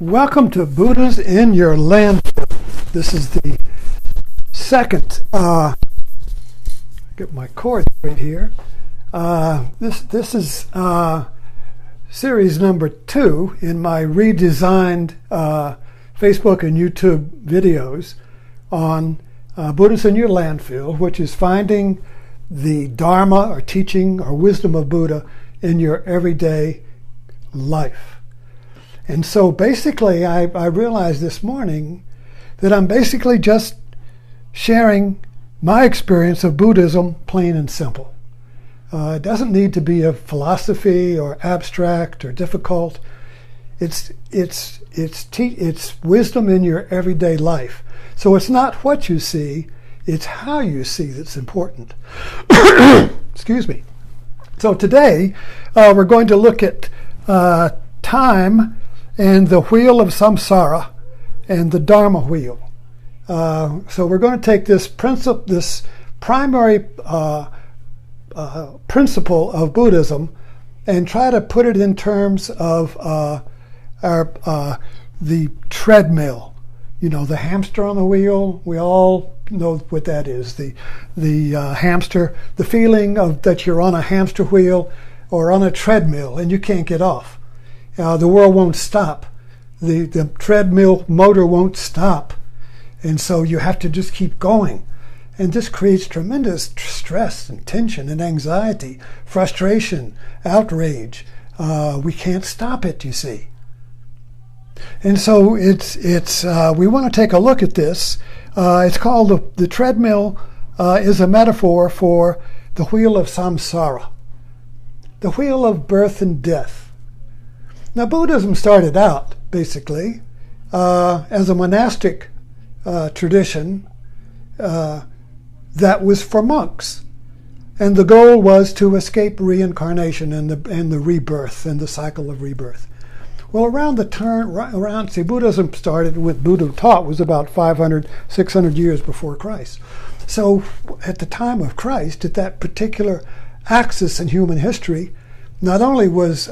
Welcome to Buddha's in Your Landfill. This is the second, get my cord right here. This is series number 2 in my redesigned Facebook and YouTube videos on Buddha's in Your Landfill, which is finding the Dharma or teaching or wisdom of Buddha in your everyday life. And so basically I realized this morning that I'm basically just sharing my experience of Buddhism, plain and simple. It doesn't need to be a philosophy or abstract or difficult. It's wisdom in your everyday life. So it's not what you see, it's how you see that's important. Excuse me. So today we're going to look at time and the wheel of samsara and the Dharma wheel. So we're going to take this primary principle of Buddhism and try to put it in terms of the treadmill. You know, the hamster on the wheel. We all know what that is. The hamster, the feeling of that you're on a hamster wheel or on a treadmill and you can't get off. The world won't stop. The treadmill motor won't stop. And so you have to just keep going. And this creates tremendous stress and tension and anxiety, frustration, outrage. We can't stop it, you see. And so we want to take a look at this. It's called the treadmill is a metaphor for the wheel of samsara, the wheel of birth and death. Now, Buddhism started out, basically, as a monastic tradition that was for monks. And the goal was to escape reincarnation and the rebirth and the cycle of rebirth. Well, Buddhism started, what Buddha taught was about 500, 600 years before Christ. So at the time of Christ, at that particular axis in human history, not only was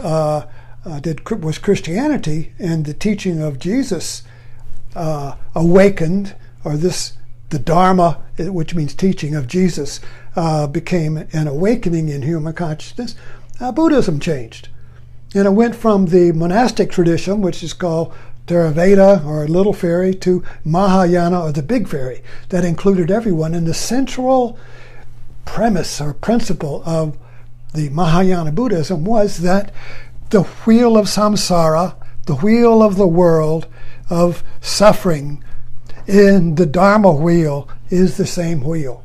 Christianity and the teaching of Jesus awakened, or the Dharma, which means teaching of Jesus, became an awakening in human consciousness. Buddhism changed. And it went from the monastic tradition, which is called Theravada, or Little Fairy, to Mahayana, or the Big Fairy, that included everyone. And the central premise or principle of the Mahayana Buddhism was that the wheel of samsara, the wheel of the world of suffering, in the Dharma wheel is the same wheel.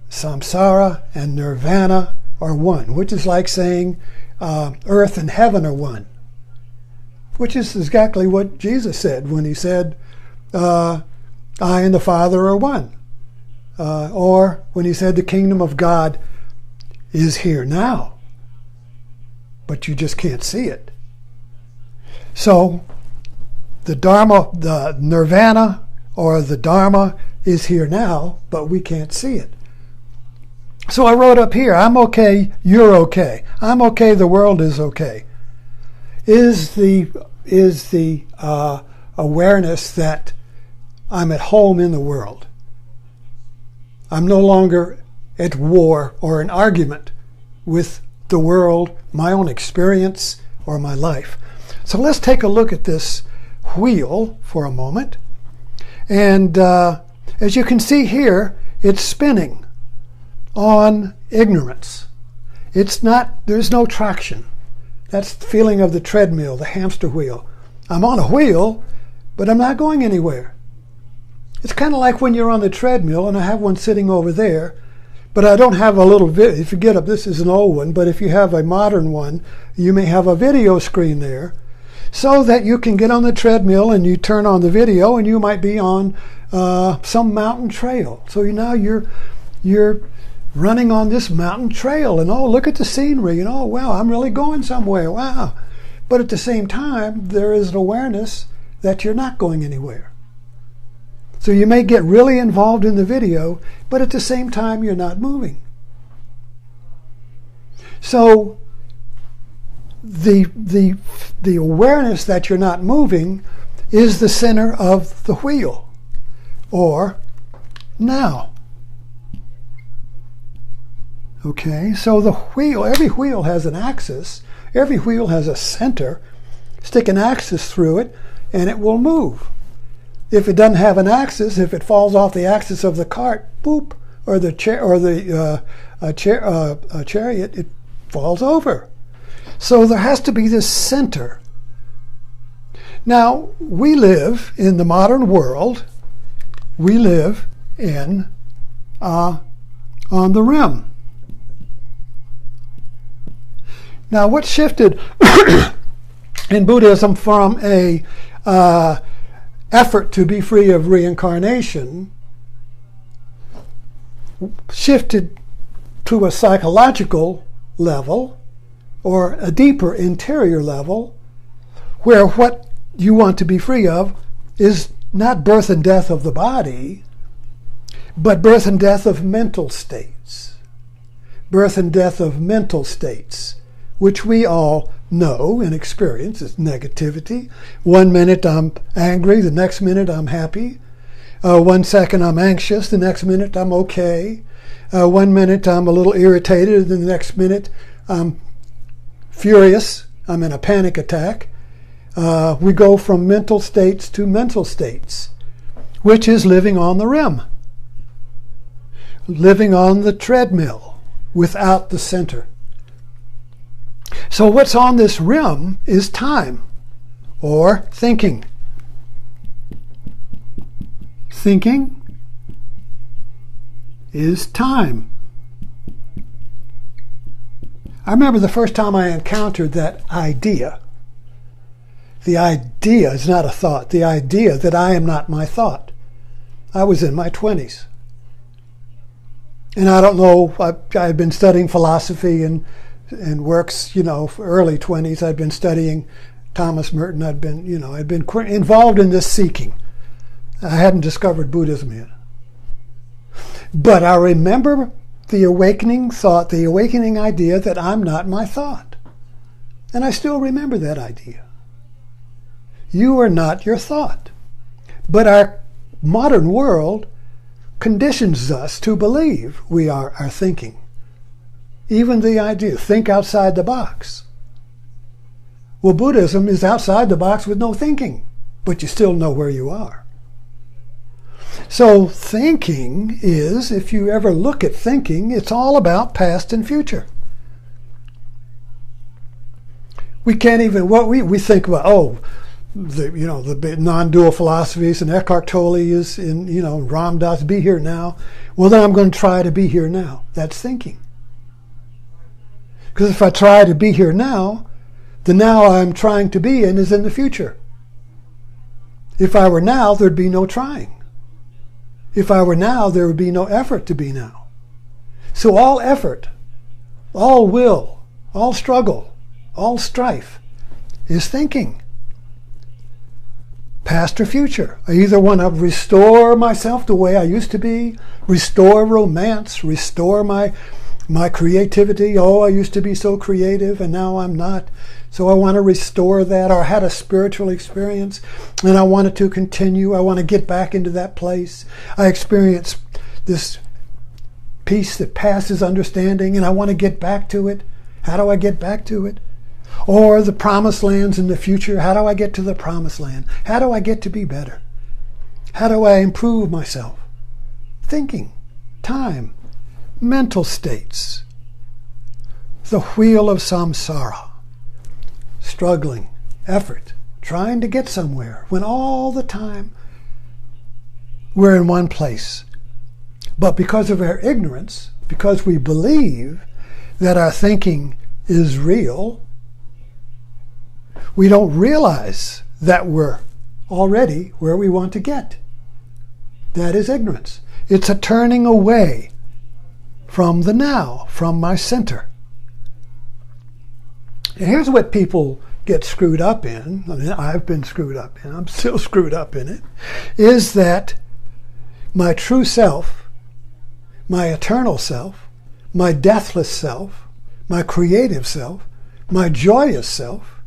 Samsara and nirvana are one, which is like saying earth and heaven are one, which is exactly what Jesus said when he said, I and the Father are one. Or when he said the kingdom of God is here now, but you just can't see it. So the Dharma, the nirvana or the Dharma is here now, but we can't see it. So I wrote up here, I'm okay, you're okay. I'm okay, the world is okay. Is the awareness that I'm at home in the world. I'm no longer at war or an argument with the world, my own experience, or my life. So let's take a look at this wheel for a moment. And as you can see here, it's spinning on ignorance. There's no traction. That's the feeling of the treadmill, the hamster wheel. I'm on a wheel, but I'm not going anywhere. It's kind of like when you're on the treadmill, and I have one sitting over there, but I don't have a little video. If you get up, this is an old one, but if you have a modern one, you may have a video screen there, so that you can get on the treadmill and you turn on the video and you might be on some mountain trail. So now you're running on this mountain trail and look at the scenery and wow, I'm really going somewhere, wow. But at the same time, there is an awareness that you're not going anywhere. So you may get really involved in the video, but at the same time, you're not moving. So the awareness that you're not moving is the center of the wheel, or now. Okay, so the wheel, every wheel has an axis, every wheel has a center. Stick an axis through it and it will move. If it doesn't have an axis, if it falls off the axis of the cart, boop, or the chariot, it falls over. So there has to be this center. Now, we live in the modern world, we live in on the rim. Now, what shifted in Buddhism from a effort to be free of reincarnation shifted to a psychological level, or a deeper interior level, where what you want to be free of is not birth and death of the body, but birth and death of mental states. Birth and death of mental states, which we all know and experience as negativity. 1 minute I'm angry, the next minute I'm happy. 1 second I'm anxious, the next minute I'm okay. 1 minute I'm a little irritated, the next minute I'm furious, I'm in a panic attack. We go from mental states to mental states, which is living on the rim, living on the treadmill without the center. So what's on this rim is time, or thinking. Thinking is time. I remember the first time I encountered that idea. The idea is not a thought. The idea that I am not my thought. I was in my 20s. And I don't know, I had been studying philosophy and works, for early 20s. I'd been studying Thomas Merton. I'd been involved in this seeking. I hadn't discovered Buddhism yet. But I remember the awakening thought, the awakening idea that I'm not my thought. And I still remember that idea. You are not your thought. But our modern world conditions us to believe we are our thinking. Even the idea, think outside the box. Well, Buddhism is outside the box with no thinking, but you still know where you are. So thinking is, if you ever look at thinking, it's all about past and future. We can't even, we think about, the non-dual philosophies, and Eckhart Tolle is in, Ram Dass, be here now. Well, then I'm going to try to be here now. That's thinking. Because if I try to be here now, the now I'm trying to be in is in the future. If I were now, there'd be no trying. If I were now, there would be no effort to be now. So all effort, all will, all struggle, all strife is thinking. Past or future. I either want to restore myself the way I used to be, restore romance, restore my creativity. Oh, I used to be so creative and now I'm not. So I want to restore that. Or I had a spiritual experience and I want it to continue. I want to get back into that place. I experienced this peace that passes understanding and I want to get back to it. How do I get back to it? Or the promised lands in the future. How do I get to the promised land? How do I get to be better? How do I improve myself? Thinking, time, mental states. The wheel of samsara. Struggling, effort, trying to get somewhere, when all the time we're in one place. But because of our ignorance, because we believe that our thinking is real, we don't realize that we're already where we want to get. That is ignorance. It's a turning away from the now, from my center. And here's what people get screwed up in. I mean, I've been screwed up in. I'm still screwed up in it. Is that my true self, my eternal self, my deathless self, my creative self, my joyous self,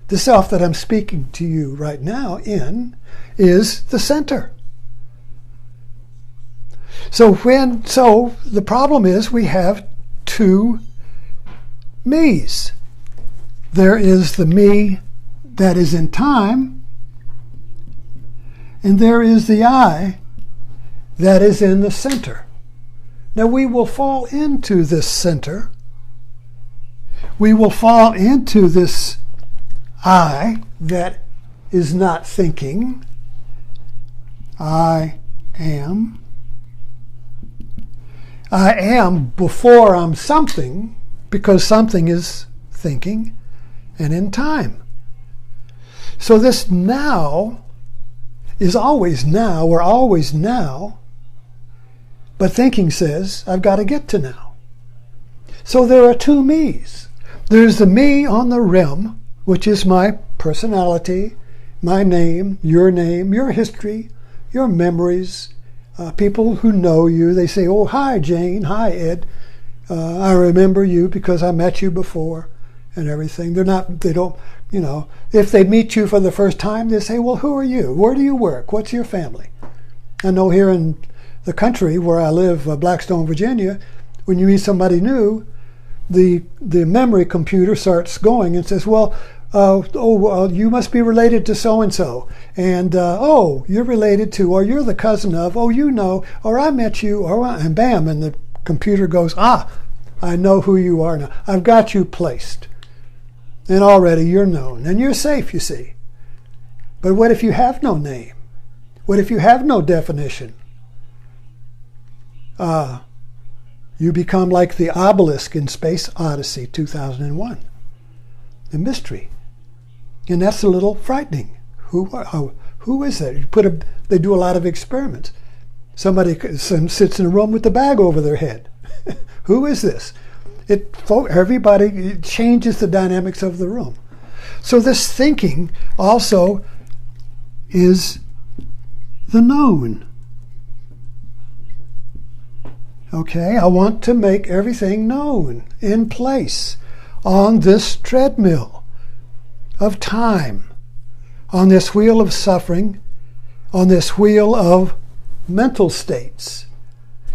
the self that I'm speaking to you right now in, is the center. So the problem is we have two me's. There is the me that is in time, and there is the I that is in the center. Now we will fall into this center. We will fall into this I that is not thinking. I am. I am before I'm something, because something is thinking and in time. So this now is always now, or always now, but thinking says, I've got to get to now. So there are two me's. There's the me on the rim, which is my personality, my name, your history, your memories, people who know you. They say, oh, hi, Jane, hi, Ed. I remember you because I met you before and everything. They don't, if they meet you for the first time, they say, well, who are you? Where do you work? What's your family? I know here in the country where I live, Blackstone, Virginia, when you meet somebody new, the memory computer starts going and says, well, you must be related to so-and-so. And, you're related to, or you're the cousin of, or I met you, and bam, and the computer goes, I know who you are now. I've got you placed. And already you're known. And you're safe, you see. But what if you have no name? What if you have no definition? You become like the obelisk in Space Odyssey 2001. The mystery. And that's a little frightening. Who is that? They do a lot of experiments. Somebody sits in a room with the bag over their head. Who is this? It changes the dynamics of the room. So this thinking also is the known. Okay, I want to make everything known, in place, on this treadmill of time, on this wheel of suffering, on this wheel of mental states.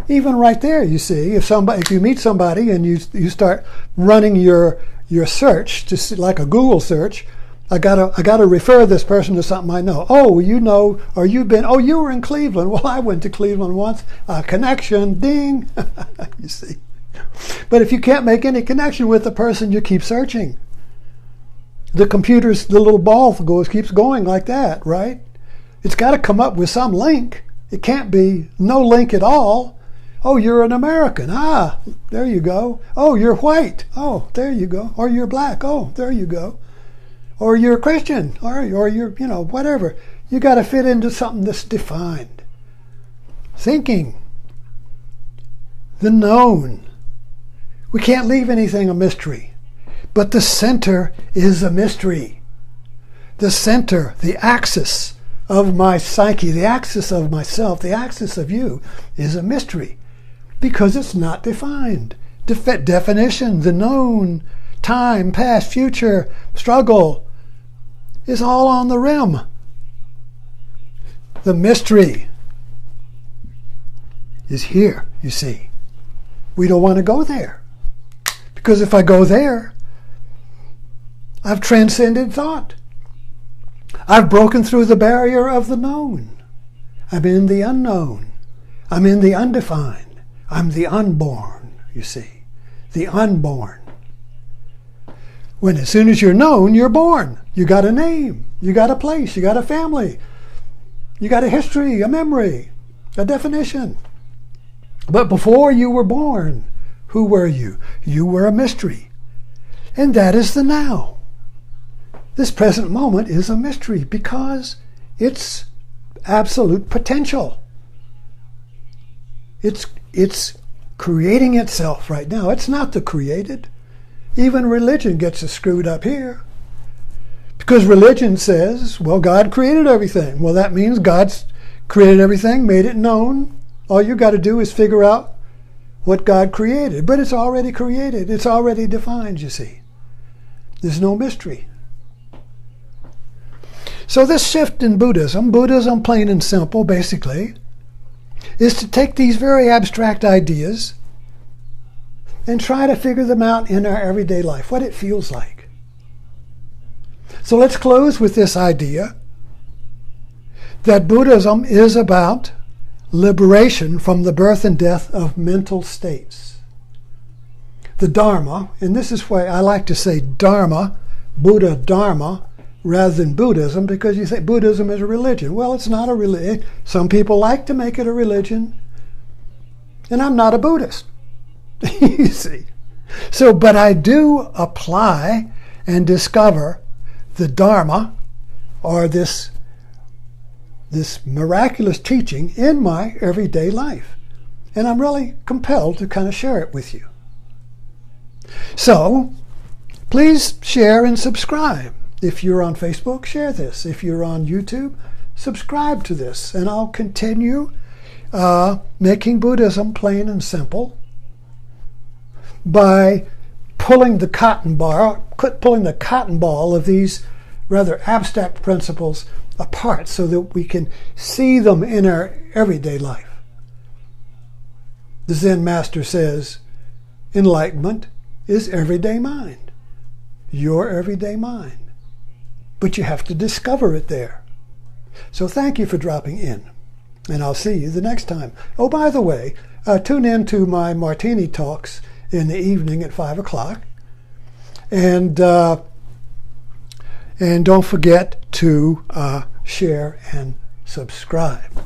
Even right there, you see, if you meet somebody and you start running your search, just like a Google search, I gotta refer this person to something I know. Oh, you were in Cleveland. Well, I went to Cleveland once. Connection, ding. You see. But if you can't make any connection with the person, you keep searching. The little ball keeps going like that, right? It's got to come up with some link. It can't be no link at all. Oh, you're an American. There you go. Oh, you're white. Oh, there you go. Or you're black. Oh, there you go. Or you're a Christian. Or you're, whatever. You got to fit into something that's defined. Thinking. The known. We can't leave anything a mystery. But the center is a mystery. The center, the axis of my psyche, the axis of myself, the axis of you is a mystery. Because it's not defined. Definition, the known, time, past, future, struggle, is all on the rim. The mystery is here, you see. We don't want to go there. Because if I go there, I've transcended thought. I've broken through the barrier of the known. I'm in the unknown. I'm in the undefined. I'm the unborn, you see. The unborn. When as soon as you're known, you're born. You got a name. You got a place. You got a family. You got a history, a memory, a definition. But before you were born, who were you? You were a mystery. And that is the now. This present moment is a mystery because it's absolute potential. It's creating itself right now. It's not the created. Even religion gets us screwed up here. Because religion says, well, God created everything. Well, that means God's created everything, made it known. All you got to do is figure out what God created. But it's already created. It's already defined, you see. There's no mystery. So this shift in Buddhism, plain and simple, basically, is to take these very abstract ideas and try to figure them out in our everyday life, what it feels like. So let's close with this idea that Buddhism is about liberation from the birth and death of mental states. The Dharma, and this is why I like to say Dharma, Buddha Dharma, rather than Buddhism, because you say Buddhism is a religion. Well, it's not a religion. Some people like to make it a religion, and I'm not a Buddhist. You see. So, but I do apply and discover the Dharma, or this miraculous teaching, in my everyday life. And I'm really compelled to kind of share it with you. So, please share and subscribe. If you're on Facebook, share this. If you're on YouTube, subscribe to this. And I'll continue making Buddhism plain and simple by pulling the cotton ball of these rather abstract principles apart so that we can see them in our everyday life. The Zen master says, enlightenment is everyday mind. Your everyday mind. But you have to discover it there. So thank you for dropping in. And I'll see you the next time. Oh, by the way, tune in to my Martini talks in the evening at 5 o'clock. And don't forget to share and subscribe.